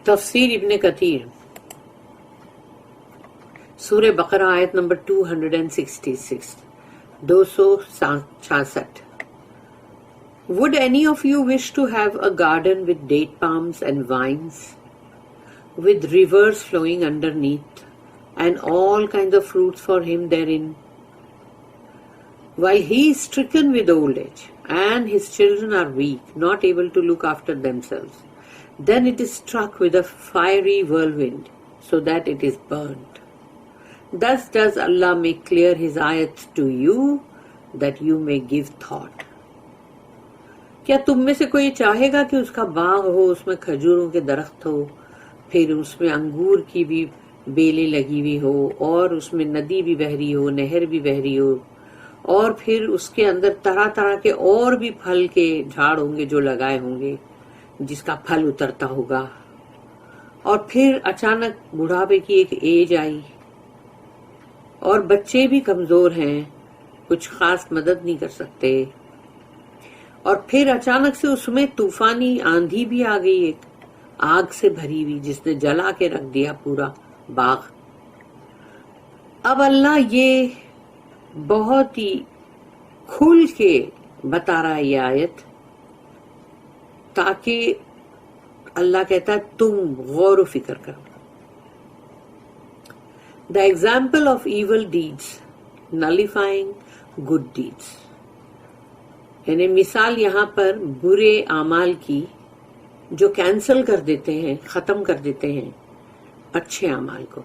تفسیر ابن کثیر سورہ بقرہ آیت number 266 266. Would any of you wish to have a garden with date palms and vines, with rivers flowing underneath, and all kinds of fruits for him therein? While he is stricken with old age, and his children are weak, not able to look after themselves, then it is struck with a fiery whirlwind, so that it is burnt. Thus does Allah make clear His ayats to you, that you may give thought. کیا تم میں سے کوئی چاہے گا کہ اس کا باغ ہو، اس میں کھجوروں کے درخت ہو، پھر اس میں انگور کی بھی بیلیں لگی ہوئی ہو، اور اس میں ندی بھی بہ رہی ہو، نہر بھی بہ رہی ہو، اور پھر اس کے اندر طرح طرح کے اور بھی پھل کے جھاڑ ہوں گے جو لگائے ہوں گے، جس کا پھل اترتا ہوگا، اور پھر اچانک بڑھاپے کی ایک ایج آئی اور بچے بھی کمزور ہیں، کچھ خاص مدد نہیں کر سکتے، اور پھر اچانک سے اس میں طوفانی آندھی بھی آ گئی، ایک آگ سے بھری ہوئی جس نے جلا کے رکھ دیا پورا باغ۔ اب اللہ یہ بہت ہی کھل کے بتا رہا ہے یہ آیت، تاکہ اللہ کہتا ہے تم غور و فکر کرو۔ The example of evil deeds nullifying good deeds، یعنی مثال یہاں پر برے اعمال کی جو کینسل کر دیتے ہیں، ختم کر دیتے ہیں اچھے اعمال کو۔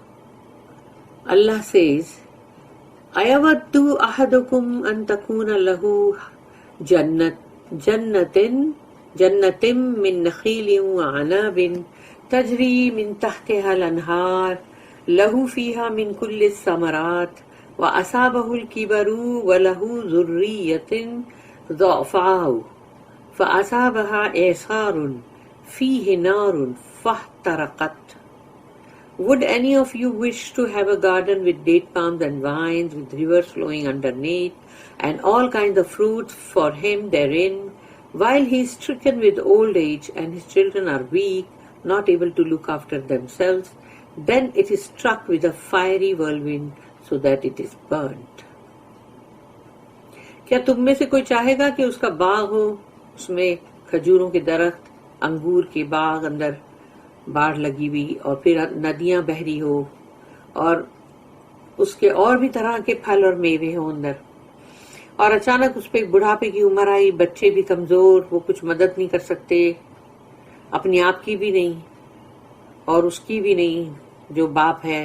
اللہ says اَيَوَدُّ أَحَدُكُمْ أَن تَكُونَ لَهُ جَنَّةٍ مِّن نَخِيلٍ وَعَنَابٍ تَجْرِي مِن تَحْتِهَا الْأَنْهَارُ لَهُ فِيهَا مِن كُلِّ الثَّمَرَاتِ وَأَصَابَهُ الْكِبَرُ وَلَهُ ذُرِّيَّةٌ ضعفاء فأصابها إعصار فيه نار فاحترقت. Would any of you wish to have a garden with date palms and vines, with rivers flowing underneath, and all kinds of fruits for him therein, while he is stricken with old age and his children are weak, not able to look after themselves? Then it is struck with a fiery whirlwind, so that it is burnt. کیا تم میں سے کوئی چاہے گا کہ اس کا باغ ہو، اس میں کھجوروں کے درخت، انگور کے باغ، اندر باڑ لگی ہوئی، اور پھر ندیاں بہ رہی ہو، اور اس کے اور بھی طرح کے پھل اور میوے ہوں اندر، اور اچانک اس پہ بڑھاپے کی عمر آئی، بچے بھی کمزور، وہ کچھ مدد نہیں کر سکتے، اپنی آپ کی بھی نہیں اور اس کی بھی نہیں جو باپ ہے،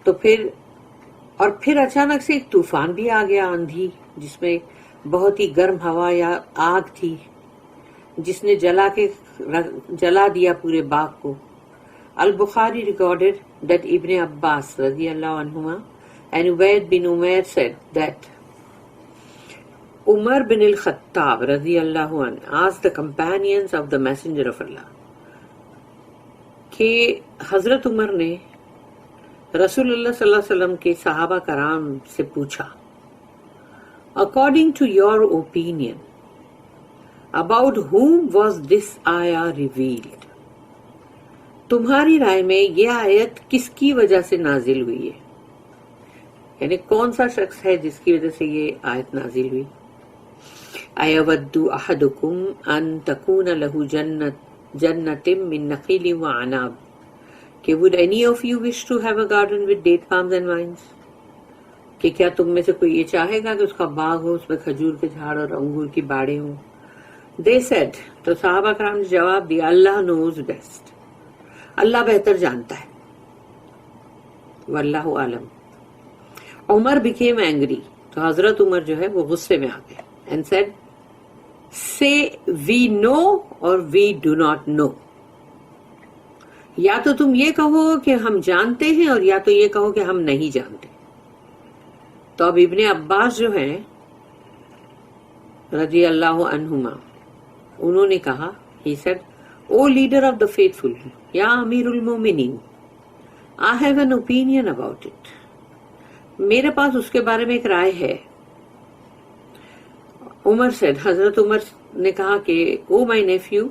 تو پھر اچانک سے ایک طوفان بھی آ گیا، آندھی، جس میں بہت ہی گرم ہوا یا آگ تھی جس نے جلا دیا پورے باغ کو۔ البخاری ریکارڈڈ that Ibn Abbas رضی اللہ عنہما and Ubayd bin Umair said that Umar bin al-Khattab رضی اللہ عنہ asked the companions of the Messenger of Allah کہ حضرت عمر نے رسول اللہ صلی اللہ علیہ وسلم کے صحابہ کرام سے پوچھا According to your opinion, about whom was this ayah revealed? تمہاری رائے میں یہ آیت کس کی وجہ سے نازل ہوئی ہے؟ یعنی کون سا شخص ہے جس کی وجہ سے یہ آیت نازل ہوئی؟ أَيَوَدُّ أَحَدُكُمْ أَن تَكُونَ لَهُ جَنَّةٍ مِّن نَخِيلٍ وَعَنَابٍ کہ would any of you wish to have a garden with date palms and vines؟ کہ کیا تم میں سے کوئی یہ چاہے گا کہ اس کا باغ ہو، اس میں کھجور کے جھاڑ اور انگور کی باڑیں ہوں؟ They said، تو صحابہ کرام نے جواب دیا، اللہ knows best، اللہ بہتر جانتا ہے، واللہ عالم۔ عمر became angry، تو حضرت عمر جو ہے وہ غصے میں آ گئے and said say we know or we do not know، یا تو تم یہ کہو کہ ہم جانتے ہیں اور یا تو یہ کہو کہ ہم نہیں جانتے۔ تو اب ابن عباس جو ہیں رضی اللہ عنہما، انہوں نے کہا، he said O leader of the faithful، یا امیر المومنین، I have an opinion about it، میرے پاس اس کے بارے میں ایک رائے ہے۔ عمر said، حضرت عمر نے کہا کہ O my nephew،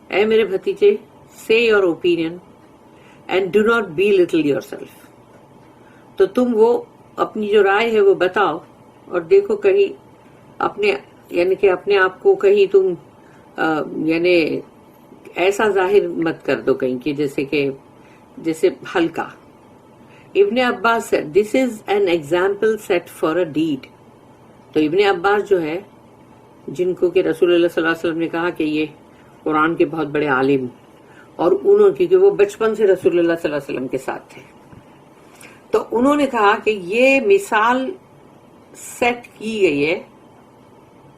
اے میرے بھتیجے say your opinion and do not belittle yourself. تو تم وہ اپنی جو رائے ہے وہ بتاؤ اور دیکھو کہیں اپنے یعنی کہ اپنے آپ کو کہیں تم یعنی ایسا ظاہر مت کر دو کہیں کہ جیسے ہلکا. ابن عباس said, this is an example set for a deed. تو ابن عباس جو ہے جن کو کہ رسول اللہ صلی اللہ علیہ وسلم نے کہا کہ یہ قرآن کے بہت بڑے عالم اور انہوں کیونکہ وہ بچپن سے رسول اللہ صلی اللہ علیہ وسلم کے ساتھ تھے تو انہوں نے کہا کہ یہ مثال سیٹ کی گئی ہے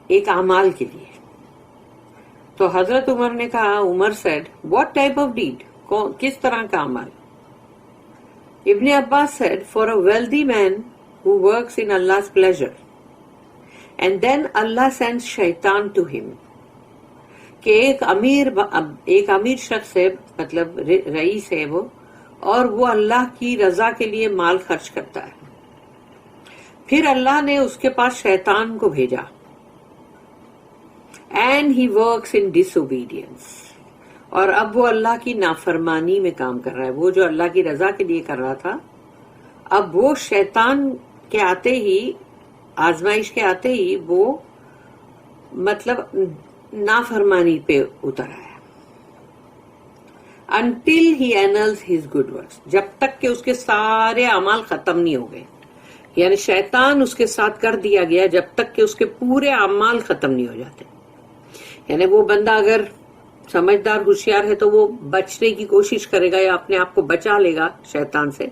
ایک اعمال کے لیے. تو حضرت عمر نے کہا عمر said, what type of deed? کس طرح کا عمل؟ ابن عباس said, for a wealthy man who works in Allah's pleasure and then Allah sends shaitan to him. کہ ایک امیر شخص ہے مطلب رئیس ہے وہ اور وہ اللہ کی رضا کے لیے مال خرچ کرتا ہے پھر اللہ نے اس کے پاس شیطان کو بھیجا and he works in disobedience اور اب وہ اللہ کی نافرمانی میں کام کر رہا ہے. وہ جو اللہ کی رضا کے لیے کر رہا تھا اب وہ شیطان کے آتے ہی آزمائش کے آتے ہی وہ مطلب نافرمانی پہ اتر آیا. until he annuls his good works جب تک کہ اس کے سارے اعمال ختم نہیں ہو گئے یعنی شیطان اس کے ساتھ کر دیا گیا جب تک کہ اس کے پورے اعمال ختم نہیں ہو جاتے. یعنی وہ بندہ اگر سمجھدار ہوشیار ہے تو وہ بچنے کی کوشش کرے گا یا اپنے آپ کو بچا لے گا شیطان سے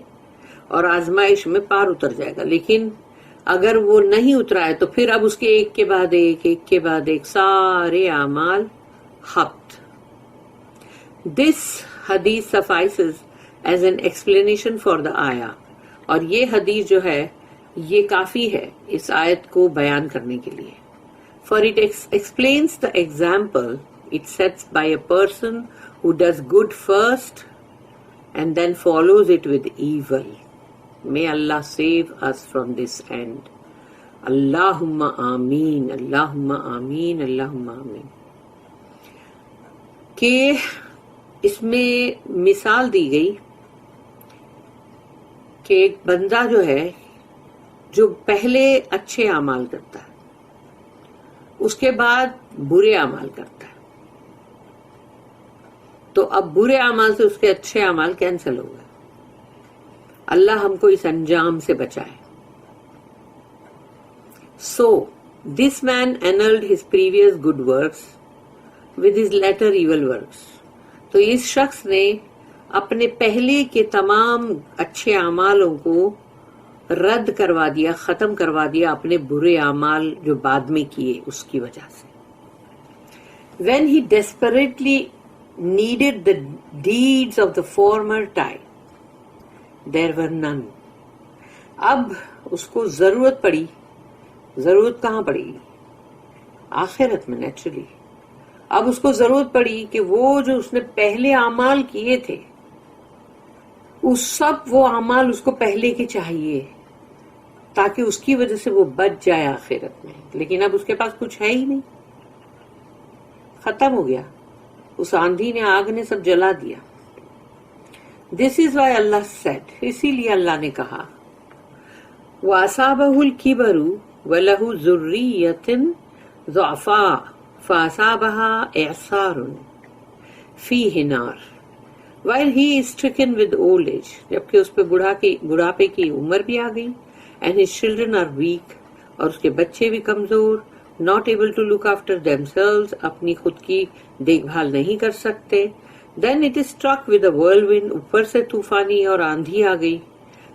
اور آزمائش میں پار اتر جائے گا. لیکن اگر وہ نہیں اترا ہے تو پھر اب اس کے ایک کے بعد ایک سارے اعمال حبط. This hadith suffices as an explanation for the ayah. اور یہ حدیث جو ہے یہ کافی ہے اس آیت کو بیان کرنے کے لیے. For it explains the example it sets by a person who does good first and then follows it with evil. May Allah save us from this end. Allahumma ameen, Allahumma ameen, Allahumma ameen. کہ اس میں مثال دی گئی کہ ایک بندہ جو ہے جو پہلے اچھے اعمال کرتا ہے اس کے بعد برے اعمال کرتا ہے تو اب برے اعمال سے اس کے اچھے اعمال کینسل ہو گئے. اللہ ہم کو اس انجام سے بچائے. So, this man annulled his previous good works with his later evil works. تو اس شخص نے اپنے پہلے کے تمام اچھے اعمالوں کو رد کروا دیا ختم کروا دیا اپنے برے اعمال جو بعد میں کیے اس کی وجہ سے. When he desperately needed the deeds of the former time, there were none. اب اس کو ضرورت کہاں پڑی آخرت میں نیچرلی. اب اس کو ضرورت پڑی کہ وہ جو اس نے پہلے اعمال کیے تھے اس سب وہ اعمال اس کو پہلے کے چاہیے تاکہ اس کی وجہ سے وہ بچ جائے آخرت میں. لیکن اب اس کے پاس کچھ ہے ہی نہیں, ختم ہو گیا. اس آندھی نے آگ نے سب جلا دیا. This is why Allah said, اسی لیے اللہ نے کہا وَأَصَابَهُ الْكِبَرُ وَلَهُ ذُرِّيَّةٌ ضُعَفَاءُ فَأَصَابَهَا إِعْصَارٌ فِيهِ نَارٌ while he is stricken with old age. جبکہ اس پہ بڑھاپے کی عمر بھی آ گئی. and his children are weak اور اس کے بچے بھی کمزور. not able to look after themselves اپنی خود کی دیکھ بھال نہیں کر سکتے. then it is struck with a whirlwind اوپر سے طوفانی اور آندھی آ گئی.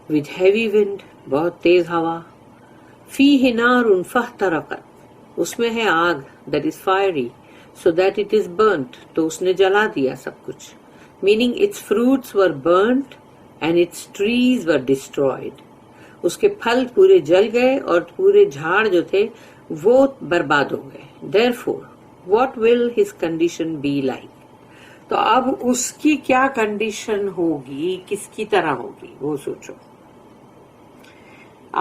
with heavy wind بہت تیز ہوا. فیہ نار فاحترقت اس میں ہے آگ that is fiery so that it is burnt تو اس نے جلا دیا سب کچھ. meaning its fruits were burnt and its trees were destroyed. اس کے پھل پورے جل گئے اور پورے جھاڑ جو تھے وہ برباد ہو گئے. therefore what will his condition be like. تو اب اس کی کیا کنڈیشن ہوگی, کس کی طرح ہوگی وہ سوچو.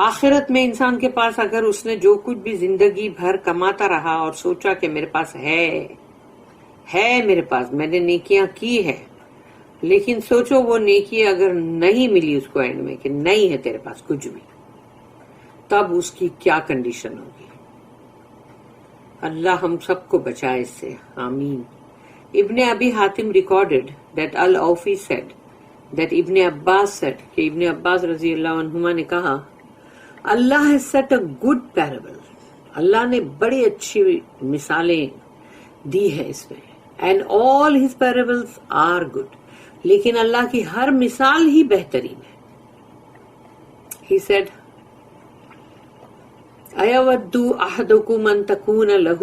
آخرت میں انسان کے پاس اگر اس نے جو کچھ بھی زندگی بھر کماتا رہا اور سوچا کہ میرے پاس ہے میرے پاس میں نے نیکیاں کی ہے لیکن سوچو وہ نیکی اگر نہیں ملی اس کو اینڈ میں کہ نہیں ہے تیرے پاس کچھ بھی, تب اس کی کیا کنڈیشن ہوگی. اللہ ہم سب کو بچائے اس سے, آمین. Ibn Abi Hatim recorded that Alawfi said that ابن عباس said کہ ابن عباس رضی اللہ عنہما نے کہا اللہ has set a good parable, اللہ نے بڑی اچھی مثالیں دی ہے اس میں, and all his parables are good, لیکن اللہ کی ہر مثال ہی بہترین ہے. He said اَيَوَدُّ أَحَدُكُمْ أَن تَكُونَ لَهُ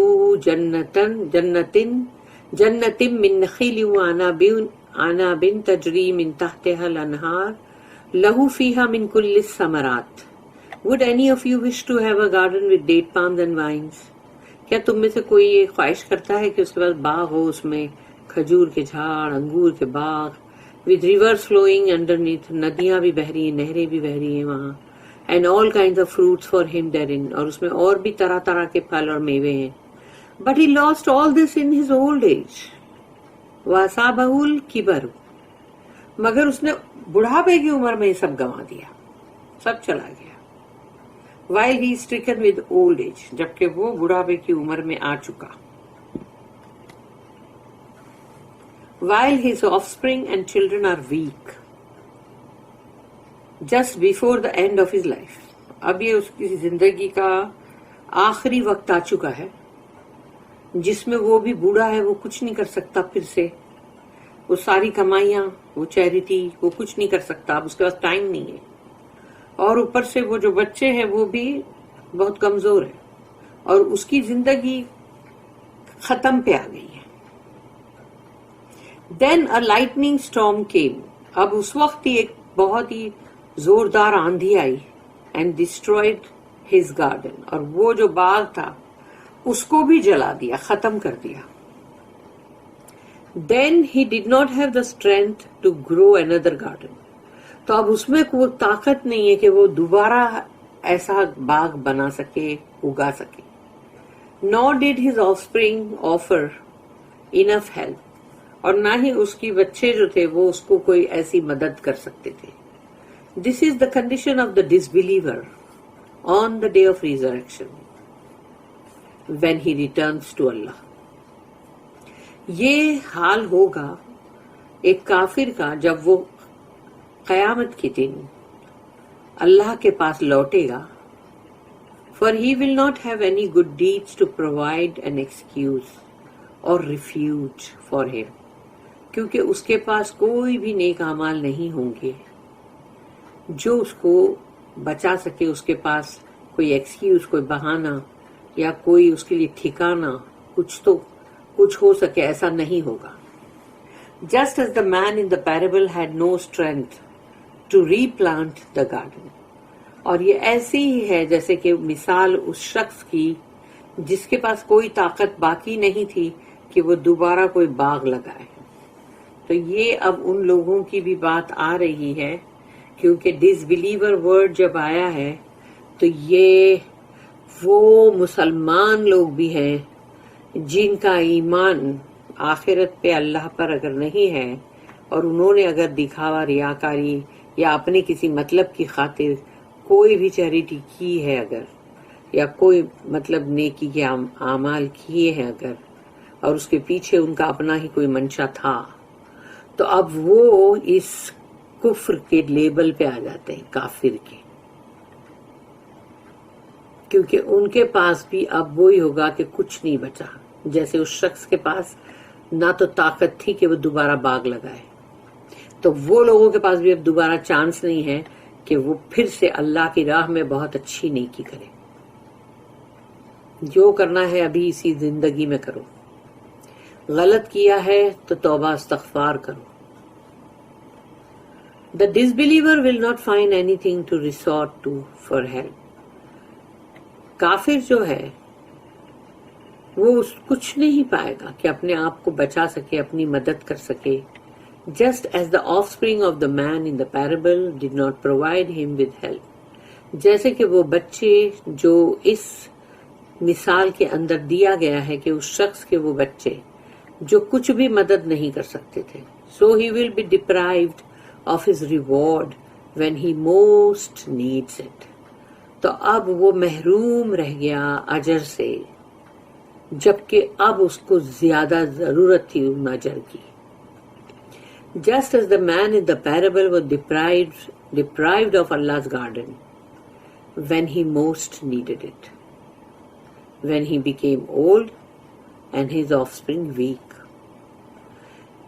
جَنَّةٍ مِّن نَخِيلٍ وَأَعْنَابٍ تَجْرِي مِن تَحْتِهَا الْأَنْهَارُ لَهُ فِيهَا مِن كُلِّ الثَّمَرَاتِ. Would any of you wish to have a garden with date palms and vines? کیا تم میں سے کوئی یہ خواہش کرتا ہے کہ اس کے پاس باغ ہو, اس میں کھجور کے جھاڑ, انگور کے باغ, with rivers flowing underneath, ندیاں بھی بہ رہی ہیں, نہریں بھی بہ رہی ہیں وہاں, and all kinds of fruits for him therein, اور اس میں اور بھی طرح طرح کے پھل اور میوے ہیں. But he lost all this in his old age. وَأَصَابَهُ الْكِبَرُ, مگر اس نے بڑھاپے کی عمر میں یہ سب گنوا دیا, سب چلا گیا. While he is stricken with old age, جبکہ وہ بڑھاپے کی عمر میں آ چکا. While his offspring and children are weak, just before the end of his life, اب یہ اس کی زندگی کا آخری وقت آ چکا ہے جس میں وہ بھی بوڑھا ہے, وہ کچھ نہیں کر سکتا پھر سے, وہ ساری کمائیاں, وہ چیریٹی, وہ کچھ نہیں کر سکتا, اب اس کے پاس ٹائم نہیں ہے, اور اوپر سے وہ جو بچے ہیں وہ بھی بہت کمزور ہیں, اور اس کی زندگی ختم پہ آ گئی ہے. Then a lightning storm came, اب اس وقت ہی ایک بہت ہی زوردار آندھی آئی, and destroyed his garden, اور وہ جو باغ تھا اس کو بھی جلا دیا, ختم کر دیا. Then he did not have the strength to grow another garden, تو اب اس میں کوئی طاقت نہیں ہے کہ وہ دوبارہ ایسا باغ بنا سکے, اگا سکے. Nor did his offspring offer enough help, اور نہ ہی اس کی بچے جو تھے وہ اس کو کوئی ایسی مدد کر سکتے تھے. This is the condition of the disbeliever on the day of resurrection, when he returns to Allah. یہ حال ہوگا ایک کافر کا جب وہ قیامت کے دن اللہ کے پاس لوٹے گا. For he will not have any good deeds to provide an excuse or refuge for him, کیونکہ اس کے پاس کوئی بھی نیک اعمال نہیں ہوں گے جو اس کو بچا سکے. اس کے پاس کوئی ایکسکیوز, کوئی بہانہ یا کوئی اس کے لیے ٹھکانہ کچھ ہو سکے, ایسا نہیں ہوگا. Just as the man in the parable had no strength to replant the garden, اور یہ ایسی ہی ہے جیسے کہ مثال اس شخص کی جس کے پاس کوئی طاقت باقی نہیں تھی کہ وہ دوبارہ کوئی باغ لگائے. تو یہ اب ان لوگوں کی بھی بات آ رہی ہے, کیونکہ ڈس بلیور ورڈ جب آیا ہے تو یہ وہ مسلمان لوگ بھی ہیں جن کا ایمان آخرت پہ اللہ پر اگر نہیں ہے, اور انہوں نے اگر دکھاوا, ریاکاری یا اپنے کسی مطلب کی خاطر کوئی بھی چیریٹی کی ہے اگر, یا کوئی مطلب نیکی کے اعمال کیے ہیں اگر, اور اس کے پیچھے ان کا اپنا ہی کوئی منشا تھا, تو اب وہ اس کفر کے لیبل پہ آ جاتے ہیں, کافر کے, کیونکہ ان کے پاس بھی اب وہی ہوگا کہ کچھ نہیں بچا. جیسے اس شخص کے پاس نہ تو طاقت تھی کہ وہ دوبارہ باغ لگائے, تو وہ لوگوں کے پاس بھی اب دوبارہ چانس نہیں ہے کہ وہ پھر سے اللہ کی راہ میں بہت اچھی نیکی کرے. جو کرنا ہے ابھی اسی زندگی میں کرو, غلط کیا ہے تو توبہ استغفار کرو. The disbeliever will not find anything to resort to for help. کافر جو ہے وہ کچھ نہیں پائے گا کہ اپنے آپ کو بچا سکے, اپنی مدد کر سکے. Just as the offspring of the man in the parable did not provide him with help, جیسے کہ وہ بچے جو اس مثال کے اندر دیا گیا ہے کہ اس شخص کے وہ بچے جو کچھ بھی مدد نہیں کر سکتے تھے. So he will be deprived of his reward when he most needs it. تو اب وہ محروم رہ گیا اجر سے جبکہ اب اس کو زیادہ ضرورت تھی ان اجر کی. Just as the man in the parable was deprived of Allah's garden when he most needed it, when he became old and his offspring weak.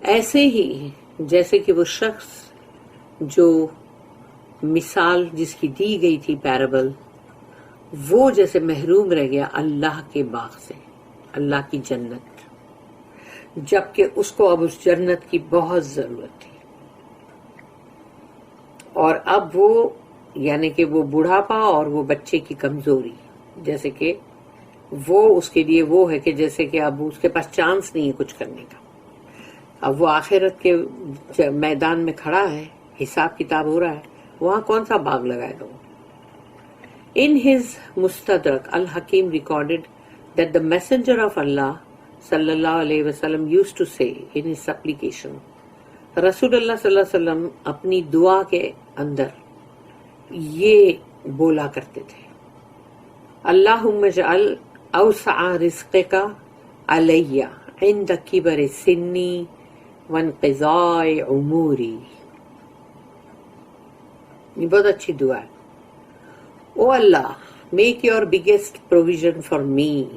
ایسے ہی جیسے کہ وہ شخص جو مثال جس کی دی گئی تھی پیرابل، وہ جیسے محروم رہ گیا اللہ کے باغ سے، اللہ کی جنت، جبکہ اس کو اب اس جنت کی بہت ضرورت تھی. اور اب وہ یعنی کہ وہ بڑھاپا اور وہ بچے کی کمزوری، جیسے کہ وہ اس کے لیے وہ ہے کہ جیسے کہ اب اس کے پاس چانس نہیں ہے کچھ کرنے کا. اب وہ آخرت کے میدان میں کھڑا ہے، حساب کتاب ہو رہا ہے، وہاں کون سا باغ لگائے گا وہ. In his Mustadrak, Al-Hakim recorded that the messenger of Allah sallallahu alayhi wasallam used to say in his supplication, رسول اللہ صلی اللہ علیہ وسلم اپنی دعا کے اندر یہ بولا کرتے تھے، اللہم اجعل اوسع رزقک علی عند کبر سنی وانقضاء عموری. یہ بہت اچھی دعا ہے. او اللہ, make your biggest provision for me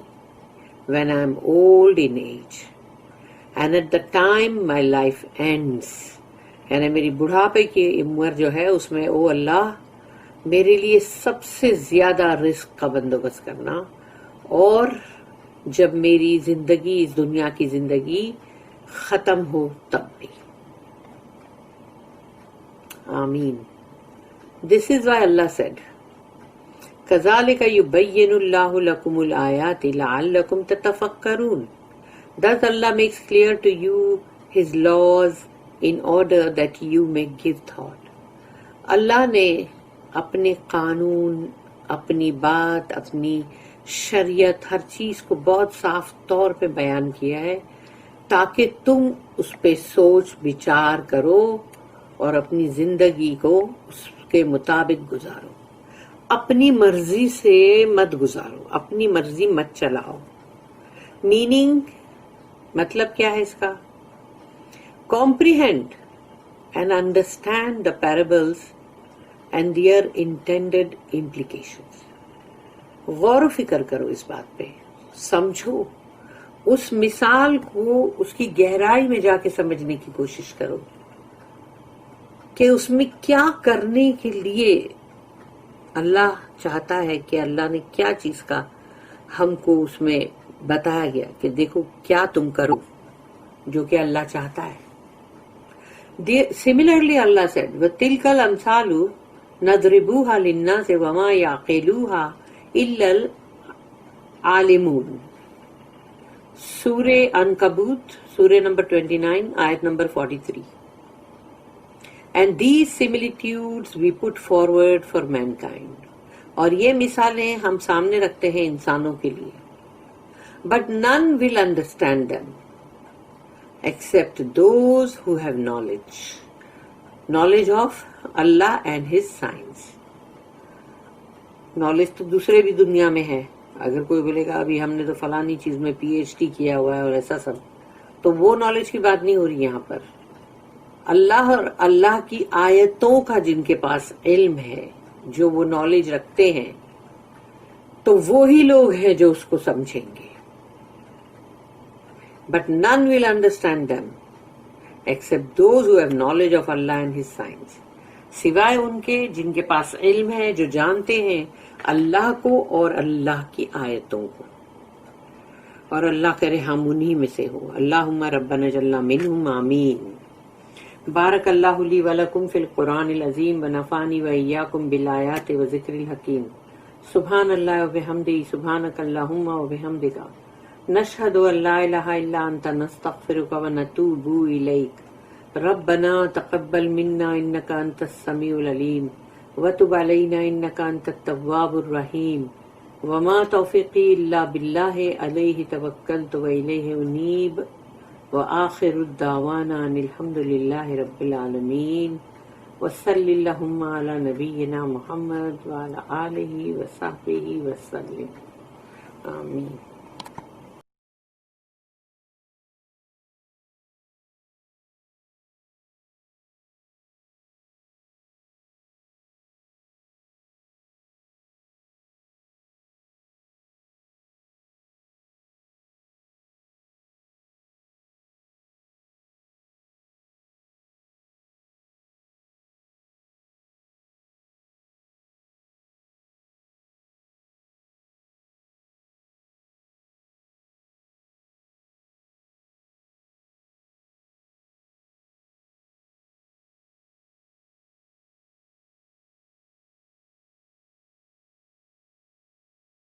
when I am old in age and at the time my life ends. یعنی میری بڑھاپے کی عمر جو ہے اس میں او اللہ میرے لیے سب سے زیادہ رزق کا بندوبست کرنا، اور جب میری زندگی اس دنیا کی زندگی ختم ہو تب بھی. آمین. This is why Allah said, كَذَلِكَ يُبَيِّنُ اللَّهُ لَكُمُ الْآيَاتِ لَعَلَّكُمْ تَتَفَكَّرُونَ. Thus Allah makes clear to you His laws in order that you may give thought. اللہ نے اپنے قانون، اپنی بات، اپنی شریعت، ہر چیز کو بہت صاف طور پہ بیان کیا ہے تاکہ تم اس پہ سوچ بچار کرو اور اپنی زندگی کو اس کے مطابق گزارو. اپنی مرضی سے مت گزارو، اپنی مرضی مت چلاؤ. میننگ مطلب کیا ہے اس کا؟ comprehend and understand the parables and their intended implications. غور و فکر کرو اس بات پہ، سمجھو اس مثال کو، اس کی گہرائی میں جا کے سمجھنے کی کوشش کرو کہ اس میں کیا کرنے کے لیے اللہ چاہتا ہے، کہ اللہ نے کیا چیز کا ہم کو اس میں بتایا گیا کہ دیکھو کیا تم کرو جو کہ اللہ چاہتا ہے. Similarly, Allah said, وَتِلْكَ الْأَمْثَالُ نَضْرِبُوهَا لِلنَّاسِ وَمَا يَعْقِلُوهَا إِلَّا الْعَالِمُونَ. سورہ عنکبوت، سورہ نمبر 29، آیت number 43. And these similitudes we put forward for mankind. اور یہ مثالیں ہم سامنے رکھتے ہیں انسانوں کے لیے. But none will understand them except those who have knowledge of Allah and His signs. Knowledge تو دوسرے بھی دنیا میں ہے. اگر کوئی بولے گا ابھی ہم نے تو فلانی چیز میں PhD کیا ہوا ہے اور ایسا سب، تو وہ نالج کی بات نہیں ہو رہی یہاں پر. اللہ اور اللہ کی آیتوں کا جن کے پاس علم ہے، جو وہ نالج رکھتے ہیں، تو وہی لوگ ہیں جو اس کو سمجھیں گے. But none will understand them except those who have knowledge of Allah and His signs. سوائے ان کے جن کے پاس علم ہے، جو جانتے ہیں اللہ کو اور اللہ کی آیتوں کو. اور اللہ کرے ہم انہی میں سے ہو. اللہم ربنا اجعلنا منہم. آمین. بارک اللہ لی ولکم فی القرآن العظیم ونفعنی وإیاکم بالآیات وذکر الحکیم. سبحان اللہ وبحمدہ، سبحانک اللہم وبحمدک، نشہد ان لا الہ الا انت نستغفرک ونتوب الیک. ربنا تقبل منا انک انت السمیع العلیم وتب علینا انک انت التواب الرحیم. وما توفیقی الا باللہ علیہ توکلت والیہ انیب. وآخر الدعوانا ان الحمد للہ رب العالمین وصلی اللہم علی نبینا محمد وعلی آلہ وصحبہ وسلم. آمین.